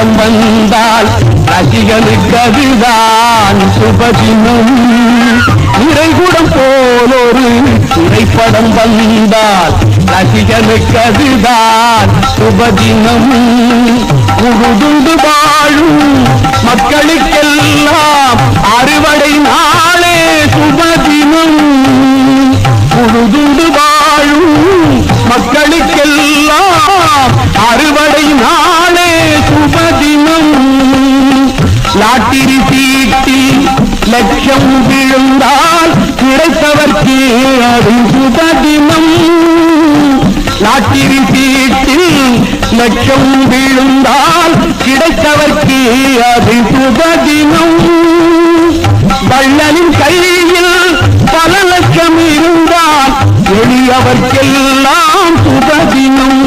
திரைப்படம் வந்தால் ரசிகனுக்கு அதுதான் சுபதினம். நிறைகுடம் போலொரு திரைப்படம் வந்தால் ரசிகனுக்கு அதுதான் சுபதினம். உழுதுண்டு வாழும் மக்களுக்கெல்லாம் அறுவடை நாளே சுபதினம். உழுதுண்டு வாழும் மக்களுக்கெல்லாம் அறுவடை நாளே சுபதினம். லாட்டிரி சீட்டில் லட்சம் விழுந்தால் கிடைத்தவர்க்கு அது சுபதினம். லாட்டிரி சீட்டில் லட்சம் விழுந்தால் கிடைத்தவர்க்கு அது சுபதினம். வள்ளலின் கையில் பல லட்சம் இருந்தால் எளியவர்க்கெல்லாம் சுபதினம்.